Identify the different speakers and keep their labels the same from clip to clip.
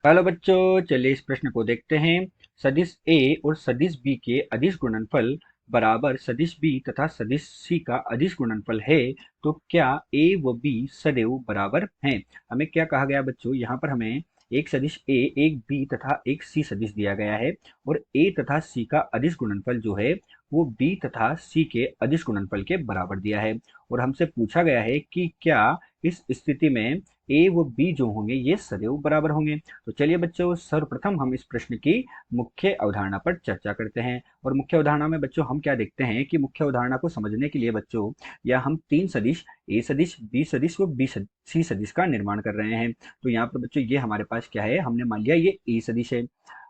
Speaker 1: Hello बच्चों, चलिए इस प्रश्न को देखते हैं। सदिश ए और सदिश बी के अदिश गुणनफल बराबर सदिश बी तथा सदिश सी का अदिश गुणनफल है, तो क्या ए व बी सदैव बराबर हैं। हमें क्या कहा गया बच्चों, यहाँ पर हमें एक सदिश ए, एक बी तथा एक सी सदिश दिया गया है और ए तथा सी का अदिश गुणनफल जो है वो बी तथा सी के अदिश गुणनफल के बराबर दिया है। और हमसे पूछा गया है कि क्या इस स्थिति में ए व बी जो होंगे ये सदैव बराबर होंगे। तो चलिए बच्चों, सर्वप्रथम हम इस प्रश्न की मुख्य अवधारणा पर चर्चा करते हैं। और मुख्य अवधारणा में बच्चों हम क्या देखते हैं कि मुख्य अवधारणा को समझने के लिए बच्चों या हम तीन सदिश ए सदिश बी सदिश व सी सदिश का निर्माण कर रहे हैं। तो यहाँ पर बच्चों ये हमारे पास क्या है, हमने मान लिया ये ए सदिश है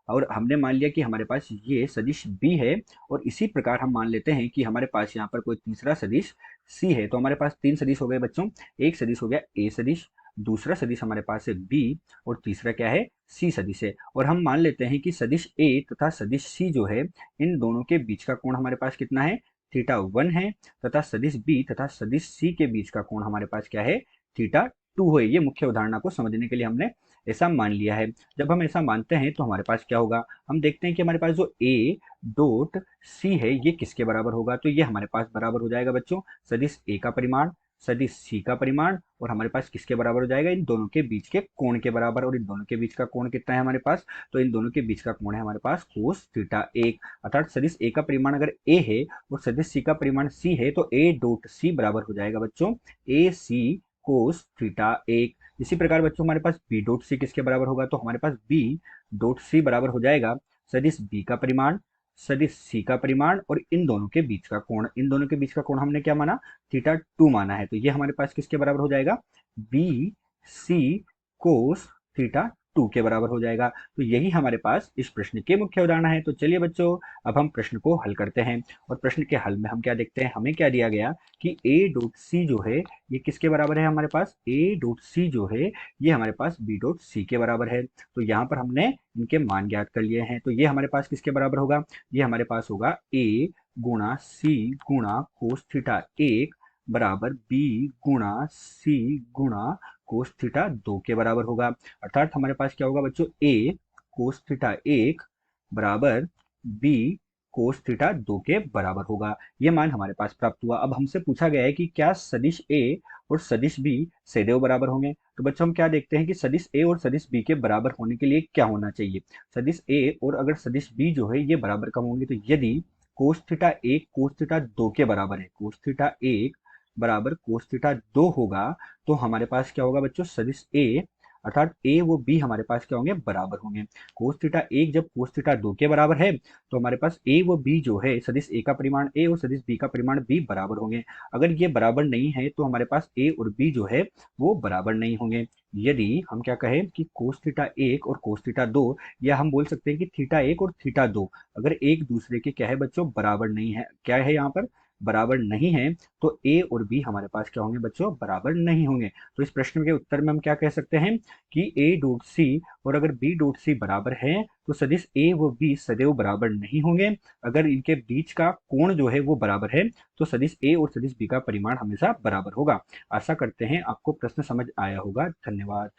Speaker 1: और हमने मान लिया कि हमारे पास ये सदिश बी है। और इसी प्रकार हम मान लेते हैं कि हमारे पास यहाँ पर कोई तीसरा सदिश सी है। तो हमारे पास तीन सदिश हो गए बच्चों। एक सदिश हो गया ए सदिश, दूसरा सदिश हमारे पास है बी और तीसरा क्या है, सी सदिश है। और हम मान लेते हैं कि सदिश ए तथा सदिश सी जो है इन दोनों के बीच का कोण हमारे पास कितना है, थीटा 1 है। तथा सदिश बी तथा सदिश सी के बीच का कोण हमारे पास क्या है, थीटा 2 है। ये मुख्य उदाहरणा को समझने के लिए हमने ऐसा मान लिया है। जब हम ऐसा मानते हैं तो हमारे पास क्या होगा, हम देखते हैं कि हमारे पास जो ए डॉट सी है ये किसके बराबर होगा। तो ये हमारे पास बराबर हो जाएगा बच्चों सदिश ए का परिमाण, सदिश सी का परिमाण और हमारे पास किसके बराबर हो जाएगा, इन दोनों के बीच के कोण के बराबर। और इन दोनों के बीच का कोण कितना है हमारे पास, तो इन दोनों के बीच का कोण है हमारे पास कोस थीटा 1। अर्थात सदिश ए का परिमाण अगर ए है और सदिश सी का परिमाण सी है तो ए डॉट सी बराबर हो जाएगा बच्चों ए सी कोस थीटा 1। इसी प्रकार बच्चों हमारे पास बी डॉट सी किसके बराबर होगा, तो हमारे पास बी डॉट सी बराबर हो जाएगा सदिश बी का परिमाण, सदिश सी का परिमाण और इन दोनों के बीच का कोण। इन दोनों के बीच का कोण हमने क्या माना, थीटा 2 माना है। तो ये हमारे पास किसके बराबर हो जाएगा, बी सी कोस थीटा 2 के बराबर हो जाएगा। तो यही हमारे पास इस प्रश्न के मुख्य उदाहरण है। तो चलिए बच्चों, अब हम प्रश्न को हल करते हैं। और प्रश्न के हल में हम क्या देखते हैं, हमें क्या दिया गया कि ए डॉट सी जो है ये किसके बराबर है, हमारे पास ए डॉट सी जो है ये हमारे पास बी डॉट सी के बराबर है। तो यहाँ पर हमने इनके मान ज्ञात कर लिए हैं। तो ये हमारे पास किसके बराबर होगा, ये हमारे पास होगा ए गुणा सी गुणा कोस थीटा 1 बराबर बी गुणा सी गुणा कोस थीटा 2 के बराबर होगा। अर्थात हमारे पास क्या होगा बच्चों, ए कोस थीटा 1 बराबर बी कोस थीटा 2 के बराबर होगा। ये मान हमारे पास प्राप्त हुआ। अब हमसे पूछा गया है कि क्या सदिश ए और सदिश बी सदैव बराबर होंगे। तो बच्चों हम क्या देखते हैं कि सदिश ए और सदिश बी के बराबर होने के लिए क्या होना चाहिए, सदिश ए और अगर सदिश बी जो है ये बराबर कब होंगे, तो यदि कोस थीटा 1 कोस थीटा 2 के बराबर है, कोस थीटा 1 बराबर कोस थीटा 2 होगा, तो हमारे पास क्या होगा बच्चों, सदिश ए अर्थात ए वो बी हमारे पास क्या होंगे, बराबर होंगे। कोस थीटा 1 जब कोस थीटा 2 के बराबर है तो हमारे पास ए व बी जो है सदिश ए का परिमाण ए और सदिश बी का परिमाण बी बराबर होंगे। अगर ये बराबर नहीं है तो हमारे पास ए और बी जो है वो बराबर नहीं होंगे। यदि हम क्या कहें कि कोस थीटा 1 और कोस थीटा 2, या हम बोल सकते हैं कि थीटा 1 और थीटा 2 अगर एक दूसरे के क्या है बच्चों, बराबर नहीं है, क्या है यहाँ पर बराबर नहीं है, तो ए और बी हमारे पास क्या होंगे बच्चों, बराबर नहीं होंगे। तो इस प्रश्न के उत्तर में हम क्या कह सकते हैं कि ए डॉट सी और अगर बी डॉट सी बराबर है तो सदिश ए व बी सदैव बराबर नहीं होंगे। अगर इनके बीच का कोण जो है वो बराबर है तो सदिश ए और सदिश बी का परिमाण हमेशा बराबर होगा। आशा करते हैं आपको प्रश्न समझ आया होगा। धन्यवाद।